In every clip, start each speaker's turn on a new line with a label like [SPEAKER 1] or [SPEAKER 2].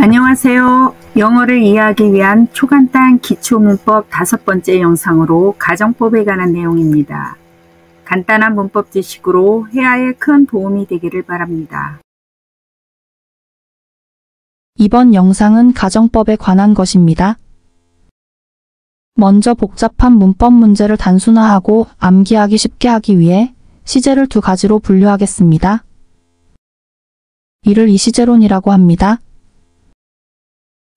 [SPEAKER 1] 안녕하세요. 영어를 이해하기 위한 초간단 기초문법 5번째 영상으로 가정법에 관한 내용입니다. 간단한 문법 지식으로 회화에 큰 도움이 되기를 바랍니다.
[SPEAKER 2] 이번 영상은 가정법에 관한 것입니다. 먼저 복잡한 문법 문제를 단순화하고 암기하기 쉽게 하기 위해 시제를 두 가지로 분류하겠습니다. 이를 이시제론이라고 합니다.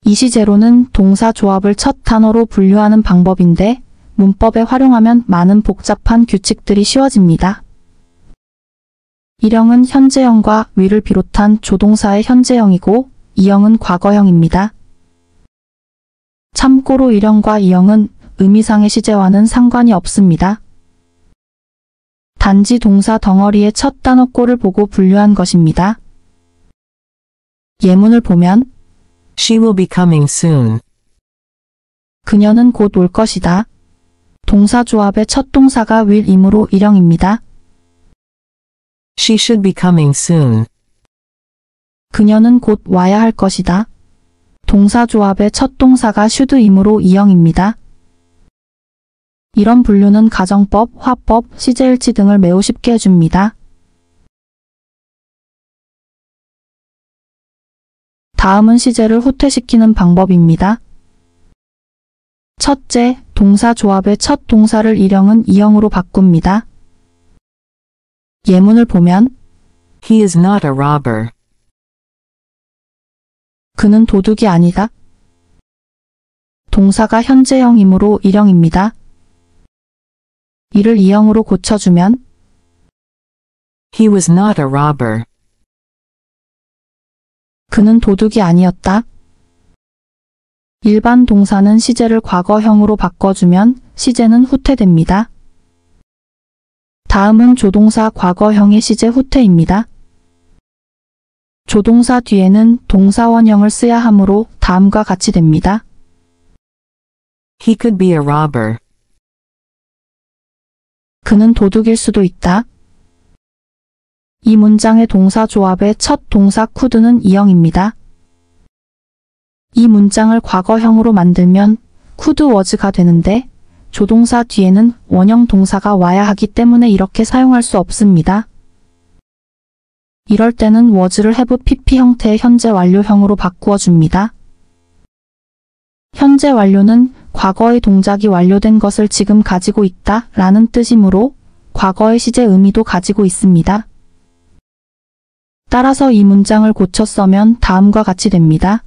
[SPEAKER 2] 이시제로는 동사 조합을 첫 단어로 분류하는 방법인데 문법에 활용하면 많은 복잡한 규칙들이 쉬워집니다. 일형은 현재형과 위를 비롯한 조동사의 현재형이고 이형은 과거형입니다. 참고로 일형과 이형은 의미상의 시제와는 상관이 없습니다. 단지 동사 덩어리의 첫 단어 꼴을 보고 분류한 것입니다. 예문을 보면
[SPEAKER 3] She will be coming soon.
[SPEAKER 2] 그녀는 곧 올 것이다. 동사 조합의 첫 동사가 will이므로 일형입니다.
[SPEAKER 3] She should be coming soon.
[SPEAKER 2] 그녀는 곧 와야 할 것이다. 동사 조합의 첫 동사가 should이므로 이형입니다. 이런 분류는 가정법, 화법, 시제일치 등을 매우 쉽게 해줍니다. 다음은 시제를 후퇴시키는 방법입니다. 첫째, 동사 조합의 첫 동사를 일형은 이형으로 바꿉니다. 예문을 보면
[SPEAKER 3] He is not a robber.
[SPEAKER 2] 그는 도둑이 아니다. 동사가 현재형이므로 일형입니다. 이를 이형으로 고쳐주면
[SPEAKER 3] He was not a robber.
[SPEAKER 2] 그는 도둑이 아니었다. 일반 동사는 시제를 과거형으로 바꿔주면 시제는 후퇴됩니다. 다음은 조동사 과거형의 시제 후퇴입니다. 조동사 뒤에는 동사원형을 써야 하므로 다음과 같이 됩니다.
[SPEAKER 3] He could be a robber.
[SPEAKER 2] 그는 도둑일 수도 있다. 이 문장의 동사 조합의 첫 동사 could는 이형입니다. 이 문장을 과거형으로 만들면 could was가 되는데 조동사 뒤에는 원형 동사가 와야 하기 때문에 이렇게 사용할 수 없습니다. 이럴 때는 was를 have pp 형태의 현재 완료형으로 바꾸어 줍니다. 현재 완료는 과거의 동작이 완료된 것을 지금 가지고 있다 라는 뜻이므로 과거의 시제 의미도 가지고 있습니다. 따라서 이 문장을 고쳐 써면 다음과 같이 됩니다.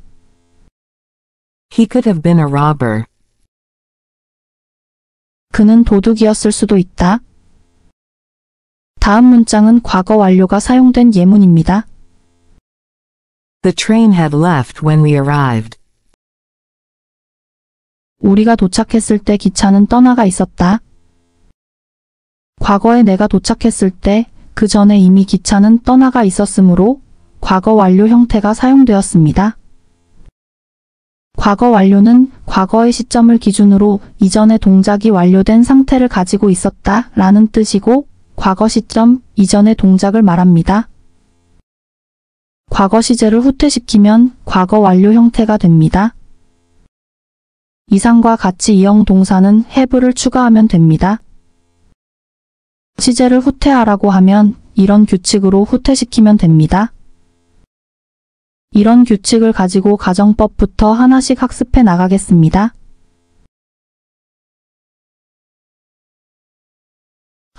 [SPEAKER 3] He could have been a robber.
[SPEAKER 2] 그는 도둑이었을 수도 있다. 다음 문장은 과거 완료가 사용된 예문입니다.
[SPEAKER 3] The train had left when we arrived.
[SPEAKER 2] 우리가 도착했을 때 기차는 떠나가 있었다. 과거에 내가 도착했을 때 그 전에 이미 기차는 떠나가 있었으므로 과거 완료 형태가 사용되었습니다. 과거 완료는 과거의 시점을 기준으로 이전의 동작이 완료된 상태를 가지고 있었다 라는 뜻이고 과거 시점 이전의 동작을 말합니다. 과거 시제를 후퇴시키면 과거 완료 형태가 됩니다. 이상과 같이 이형 동사는 have를 추가하면 됩니다. 시제를 후퇴하라고 하면 이런 규칙으로 후퇴시키면 됩니다. 이런 규칙을 가지고 가정법부터 하나씩 학습해 나가겠습니다.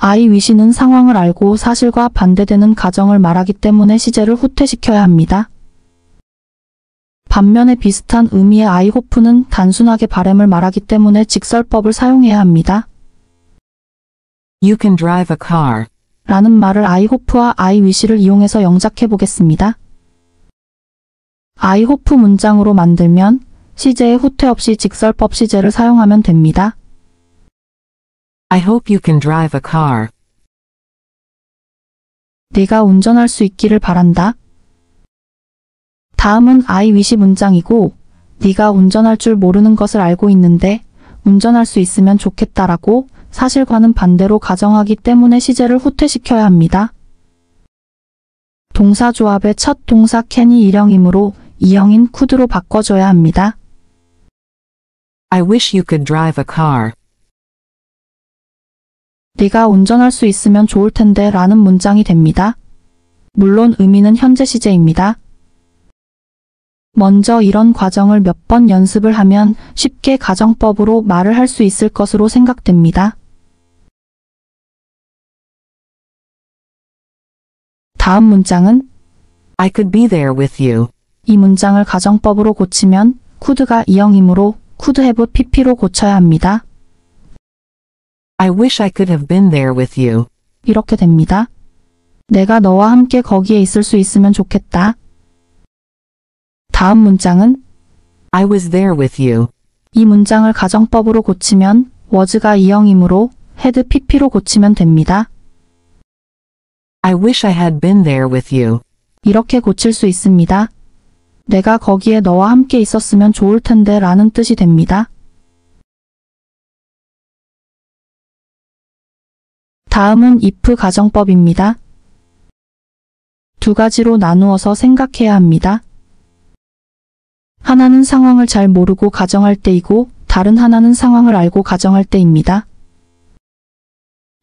[SPEAKER 2] I wish는 상황을 알고 사실과 반대되는 가정을 말하기 때문에 시제를 후퇴시켜야 합니다. 반면에 비슷한 의미의 I hope는 단순하게 바램을 말하기 때문에 직설법을 사용해야 합니다.
[SPEAKER 3] You can drive a car.
[SPEAKER 2] 라는 말을 I hope와 I wish를 이용해서 영작해 보겠습니다. I hope 문장으로 만들면 시제의 후퇴 없이 직설법 시제를 사용하면 됩니다.
[SPEAKER 3] I hope you can drive a car.
[SPEAKER 2] 네가 운전할 수 있기를 바란다. 다음은 I wish 문장이고 네가 운전할 줄 모르는 것을 알고 있는데 운전할 수 있으면 좋겠다라고 사실과는 반대로 가정하기 때문에 시제를 후퇴시켜야 합니다. 동사 조합의 첫 동사 can이 일형이므로 이형인 could로 바꿔줘야 합니다.
[SPEAKER 3] I wish you could drive a car.
[SPEAKER 2] 네가 운전할 수 있으면 좋을 텐데 라는 문장이 됩니다. 물론 의미는 현재 시제입니다. 먼저 이런 과정을 몇 번 연습을 하면 쉽게 가정법으로 말을 할 수 있을 것으로 생각됩니다. 다음 문장은
[SPEAKER 3] I could be there with you.
[SPEAKER 2] 이 문장을 가정법으로 고치면 could가 이형이므로 could have pp로 고쳐야 합니다.
[SPEAKER 3] I wish I could have been there with you.
[SPEAKER 2] 이렇게 됩니다. 내가 너와 함께 거기에 있을 수 있으면 좋겠다. 다음 문장은
[SPEAKER 3] I was there with you.
[SPEAKER 2] 이 문장을 가정법으로 고치면 was가 이형이므로 had pp로 고치면 됩니다.
[SPEAKER 3] I wish I had been there with you.
[SPEAKER 2] 이렇게 고칠 수 있습니다. 내가 거기에 너와 함께 있었으면 좋을 텐데 라는 뜻이 됩니다. 다음은 if 가정법입니다. 두 가지로 나누어서 생각해야 합니다. 하나는 상황을 잘 모르고 가정할 때이고 다른 하나는 상황을 알고 가정할 때입니다.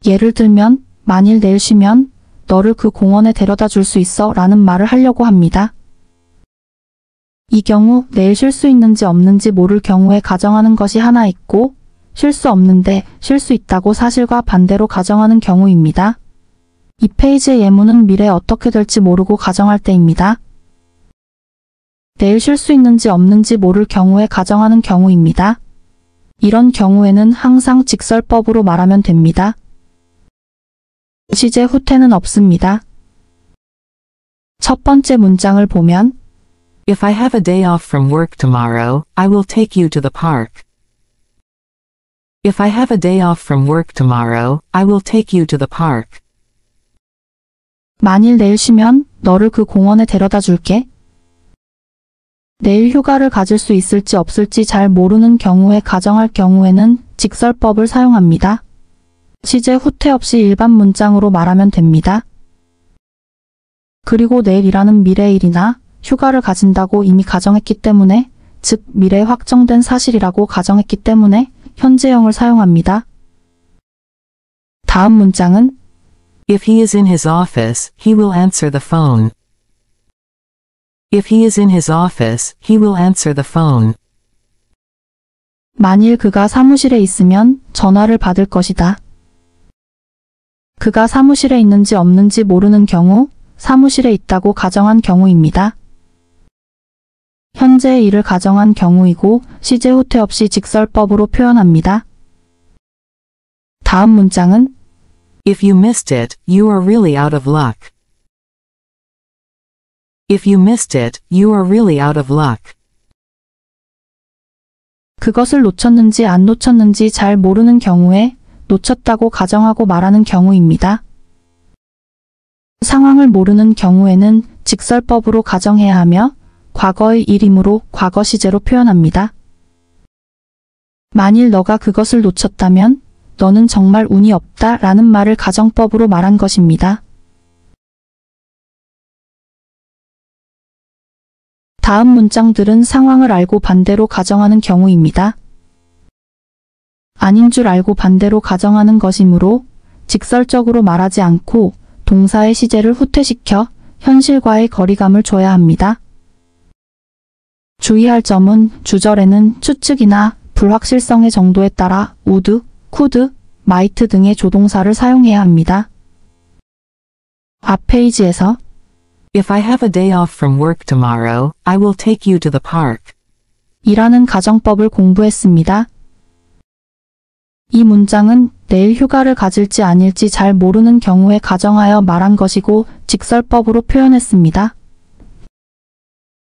[SPEAKER 2] 예를 들면 만일 내일 쉬면 너를 그 공원에 데려다 줄 수 있어 라는 말을 하려고 합니다. 이 경우 내일 쉴 수 있는지 없는지 모를 경우에 가정하는 것이 하나 있고 쉴 수 없는데 쉴 수 있다고 사실과 반대로 가정하는 경우입니다. 이 페이지의 예문은 미래에 어떻게 될지 모르고 가정할 때입니다. 내일 쉴 수 있는지 없는지 모를 경우에 가정하는 경우입니다. 이런 경우에는 항상 직설법으로 말하면 됩니다. 시제 후퇴는 없습니다. 첫 번째 문장을 보면
[SPEAKER 3] If I have a day off from work tomorrow, I will take you to the park. If I have a day off from work tomorrow, I will take you to the park.
[SPEAKER 2] 만일 내일 쉬면 너를 그 공원에 데려다 줄게. 내일 휴가를 가질 수 있을지 없을지 잘 모르는 경우에 가정할 경우에는 직설법을 사용합니다. 시제 후퇴 없이 일반 문장으로 말하면 됩니다. 그리고 내일이라는 미래일이나 휴가를 가진다고 이미 가정했기 때문에, 즉 미래에 확정된 사실이라고 가정했기 때문에 현재형을 사용합니다. 다음 문장은
[SPEAKER 3] If he is in his office, he will answer the phone. If he is in his office, he will answer the phone.
[SPEAKER 2] 만일 그가 사무실에 있으면 전화를 받을 것이다. 그가 사무실에 있는지 없는지 모르는 경우, 사무실에 있다고 가정한 경우입니다. 현재의 일을 가정한 경우이고 시제 후퇴 없이 직설법으로 표현합니다. 다음 문장은
[SPEAKER 3] If you missed it, you are really out of luck. If you missed it, you are really out of luck.
[SPEAKER 2] 그것을 놓쳤는지 안 놓쳤는지 잘 모르는 경우에 놓쳤다고 가정하고 말하는 경우입니다. 상황을 모르는 경우에는 직설법으로 가정해야 하며 과거의 일이므로 과거 시제로 표현합니다. 만일 너가 그것을 놓쳤다면 너는 정말 운이 없다 라는 말을 가정법으로 말한 것입니다. 다음 문장들은 상황을 알고 반대로 가정하는 경우입니다. 아닌 줄 알고 반대로 가정하는 것이므로 직설적으로 말하지 않고 동사의 시제를 후퇴시켜 현실과의 거리감을 줘야 합니다. 주의할 점은 주절에는 추측이나 불확실성의 정도에 따라 would, could, might 등의 조동사를 사용해야 합니다. 앞 페이지에서
[SPEAKER 3] If I have a day off from work tomorrow, I will take you to the park.
[SPEAKER 2] 이라는 가정법을 공부했습니다. 이 문장은 내일 휴가를 가질지 아닐지 잘 모르는 경우에 가정하여 말한 것이고 직설법으로 표현했습니다.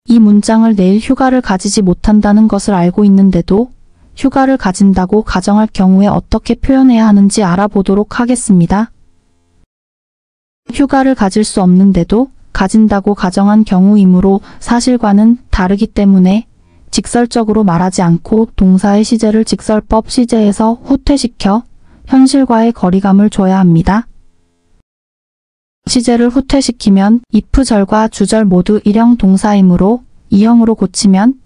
[SPEAKER 2] 이 문장을 내일 휴가를 가지지 못한다는 것을 알고 있는데도 휴가를 가진다고 가정할 경우에 어떻게 표현해야 하는지 알아보도록 하겠습니다. 휴가를 가질 수 없는데도 가진다고 가정한 경우이므로 사실과는 다르기 때문에 직설적으로 말하지 않고 동사의 시제를 직설법 시제에서 후퇴시켜 현실과의 거리감을 줘야 합니다. 시제를 후퇴시키면 if절과 주절 모두 일형 동사이므로 이형으로 고치면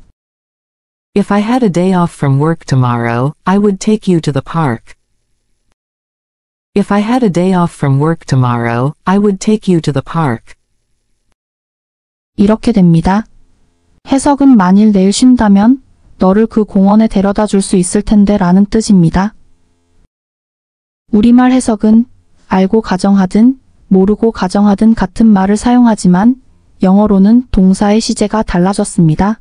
[SPEAKER 3] If I had a day off from work tomorrow, I would take you to the park. If I had a day off from work tomorrow, I would take you to the park.
[SPEAKER 2] 이렇게 됩니다. 해석은 만일 내일 쉰다면 너를 그 공원에 데려다 줄 수 있을 텐데 라는 뜻입니다. 우리말 해석은 알고 가정하든 모르고 가정하든 같은 말을 사용하지만 영어로는 동사의 시제가 달라졌습니다.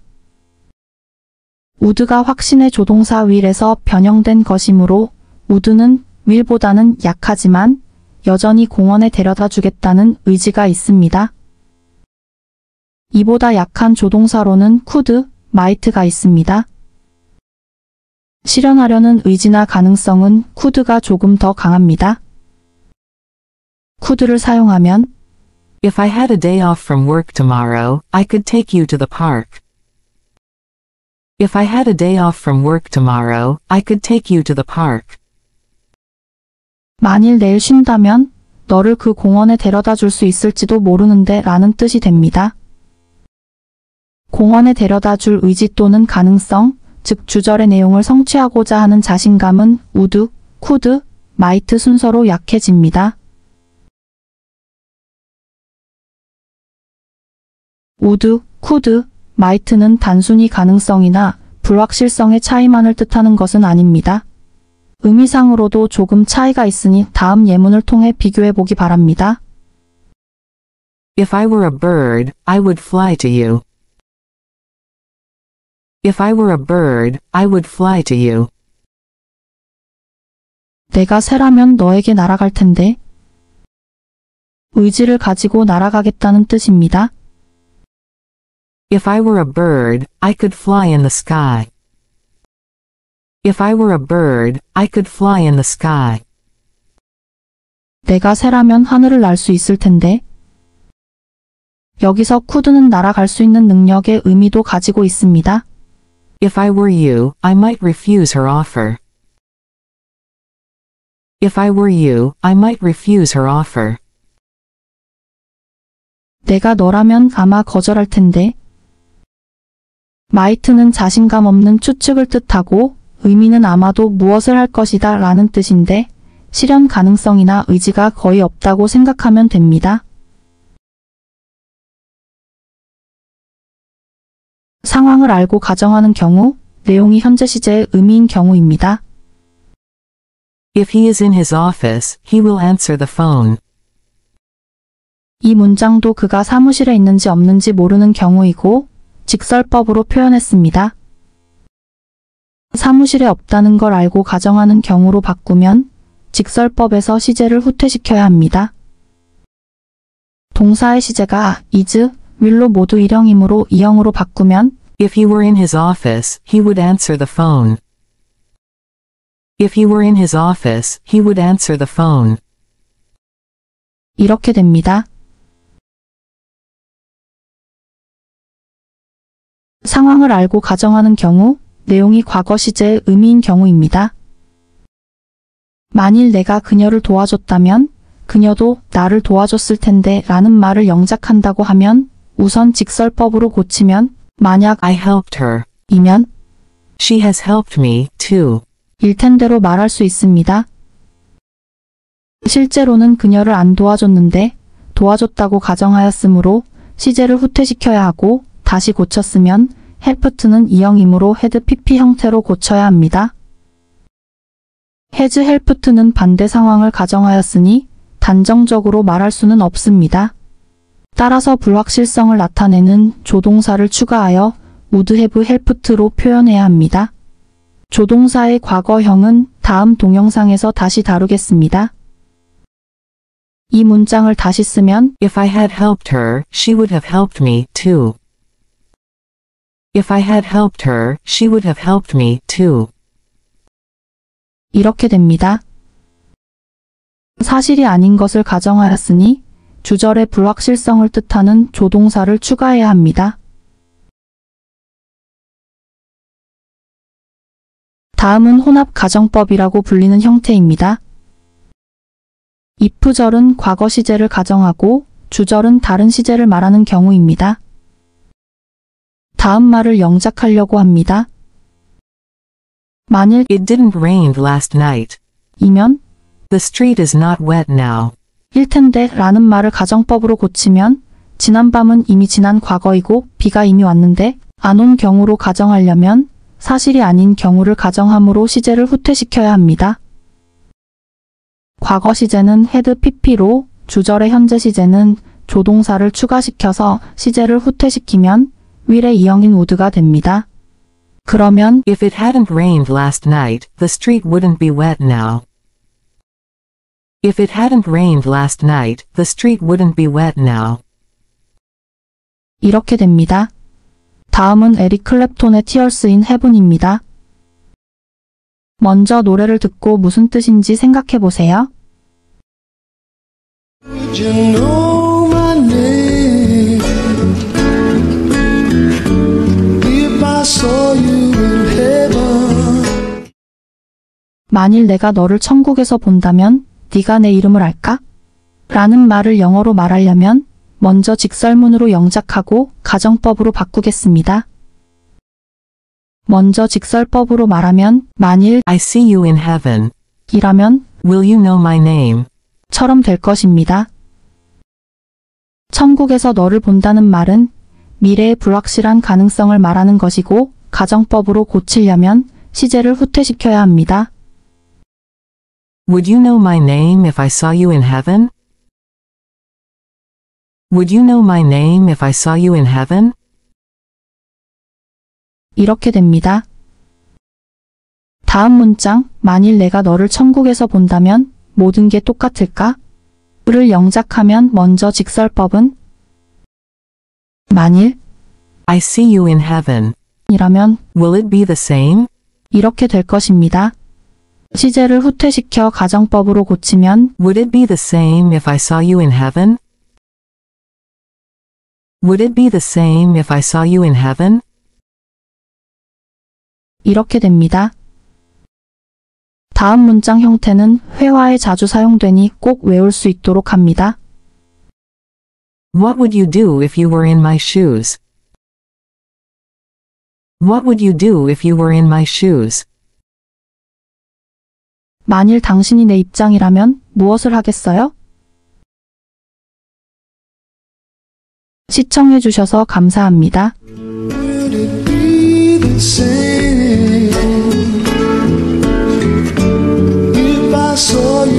[SPEAKER 2] would가 확신의 조동사 will에서 변형된 것이므로 would는 will보다는 약하지만 여전히 공원에 데려다 주겠다는 의지가 있습니다. 이보다 약한 조동사로는 could, might가 있습니다. 실현하려는 의지나 가능성은 could가 조금 더 강합니다. could를 사용하면
[SPEAKER 3] If I had a day off from work tomorrow, I could take you to the park. If I had a day off from work tomorrow, I could take you to the park.
[SPEAKER 2] 만일 내일 쉰다면 너를 그 공원에 데려다 줄 수 있을지도 모르는데 라는 뜻이 됩니다. 공원에 데려다 줄 의지 또는 가능성, 즉 주절의 내용을 성취하고자 하는 자신감은 would, could, might 순서로 약해집니다. would, could, might는 단순히 가능성이나 불확실성의 차이만을 뜻하는 것은 아닙니다. 의미상으로도 조금 차이가 있으니 다음 예문을 통해 비교해 보기 바랍니다.
[SPEAKER 3] If I were a bird, I would fly to you. If I were a bird, I would fly to you.
[SPEAKER 2] 내가 새라면 너에게 날아갈 텐데. 의지를 가지고 날아가겠다는 뜻입니다.
[SPEAKER 3] If I were a bird, I could fly in the sky. If I were a bird, I could fly in the sky.
[SPEAKER 2] 내가 새라면 하늘을 날 수 있을 텐데. 여기서 could는 날아갈 수 있는 능력의 의미도 가지고 있습니다.
[SPEAKER 3] If I were you, I might refuse her offer. If I were you, I might refuse her offer.
[SPEAKER 2] 내가 너라면 아마 거절할 텐데. might는 자신감 없는 추측을 뜻하고 의미는 아마도 무엇을 할 것이다 라는 뜻인데 실현 가능성이나 의지가 거의 없다고 생각하면 됩니다. 상황을 알고 가정하는 경우, 내용이 현재 시제의 의미인 경우입니다.
[SPEAKER 3] If he is in his office, he will answer the phone.
[SPEAKER 2] 이 문장도 그가 사무실에 있는지 없는지 모르는 경우이고 직설법으로 표현했습니다. 사무실에 없다는 걸 알고 가정하는 경우로 바꾸면 직설법에서 시제를 후퇴시켜야 합니다. 동사의 시제가 is, will로 모두 일형이므로 이형으로 바꾸면
[SPEAKER 3] If he were in his office, he would answer the phone. If he were in his office, he would answer the phone.
[SPEAKER 2] 이렇게 됩니다. 상황을 알고 가정하는 경우, 내용이 과거 시제의 의미인 경우입니다. 만일 내가 그녀를 도와줬다면 그녀도 나를 도와줬을 텐데 라는 말을 영작한다고 하면 우선 직설법으로 고치면 만약
[SPEAKER 3] I helped her.
[SPEAKER 2] 이면
[SPEAKER 3] She has helped me, too.
[SPEAKER 2] 일 텐대로 말할 수 있습니다. 실제로는 그녀를 안 도와줬는데 도와줬다고 가정하였으므로 시제를 후퇴시켜야 하고 다시 고쳤으면 helped는 이형이므로 had pp 형태로 고쳐야 합니다. has helped는 반대 상황을 가정하였으니 단정적으로 말할 수는 없습니다. 따라서 불확실성을 나타내는 조동사를 추가하여 would have helped로 표현해야 합니다. 조동사의 과거형은 다음 동영상에서 다시 다루겠습니다. 이 문장을 다시 쓰면
[SPEAKER 3] If I had helped her, she would have helped me, too. If I had helped her, she would have helped me, too.
[SPEAKER 2] 이렇게 됩니다. 사실이 아닌 것을 가정하였으니 주절의 불확실성을 뜻하는 조동사를 추가해야 합니다. 다음은 혼합 가정법이라고 불리는 형태입니다. if절은 과거 시제를 가정하고 주절은 다른 시제를 말하는 경우입니다. 다음 말을 영작하려고 합니다. 만일
[SPEAKER 3] It didn't rain last night.
[SPEAKER 2] 이면
[SPEAKER 3] The street is not wet now.
[SPEAKER 2] 일 텐데 라는 말을 가정법으로 고치면 지난 밤은 이미 지난 과거이고 비가 이미 왔는데 안 온 경우로 가정하려면 사실이 아닌 경우를 가정함으로 시제를 후퇴시켜야 합니다. 과거 시제는 had pp로 주절의 현재 시제는 조동사를 추가시켜서 시제를 후퇴시키면 will의 이형인 would가 됩니다. 그러면
[SPEAKER 3] If it hadn't rained last night, the street wouldn't be wet now. If it hadn't rained last night, the street wouldn't be wet now.
[SPEAKER 2] 이렇게 됩니다. 다음은 에릭 클랩톤의 Tears in Heaven입니다. 먼저 노래를 듣고 무슨 뜻인지 생각해 보세요.
[SPEAKER 4] Would you know my name if I saw you in heaven?
[SPEAKER 2] 만일 내가 너를 천국에서 본다면 네가 내 이름을 알까? 라는 말을 영어로 말하려면 먼저 직설문으로 영작하고 가정법으로 바꾸겠습니다. 먼저 직설법으로 말하면 만일
[SPEAKER 3] I see you in heaven.
[SPEAKER 2] 이라면
[SPEAKER 3] Will you know my name?
[SPEAKER 2] 처럼 될 것입니다. 천국에서 너를 본다는 말은 미래의 불확실한 가능성을 말하는 것이고 가정법으로 고치려면 시제를 후퇴시켜야 합니다.
[SPEAKER 3] Would you know my name if I saw you in heaven? Would you know my name if I saw you in heaven?
[SPEAKER 2] 이렇게 됩니다. 다음 문장, 만일 내가 너를 천국에서 본다면 모든 게 똑같을까? 를 영작하면 먼저 직설법은 만일
[SPEAKER 3] I see you in heaven.
[SPEAKER 2] 이라면
[SPEAKER 3] Will it be the same?
[SPEAKER 2] 이렇게 될 것입니다. 시제를 후퇴시켜 가정법으로 고치면
[SPEAKER 3] Would it be the same if I saw you in heaven? Would it be the same if I saw you in heaven?
[SPEAKER 2] 이렇게 됩니다. 다음 문장 형태는 회화에 자주 사용되니 꼭 외울 수 있도록 합니다.
[SPEAKER 3] What would you do if you were in my shoes? What would you do if you were in my shoes?
[SPEAKER 2] 만일 당신이 내 입장이라면 무엇을 하겠어요? 시청해 주셔서 감사합니다.
[SPEAKER 4] Would it be the same if I saw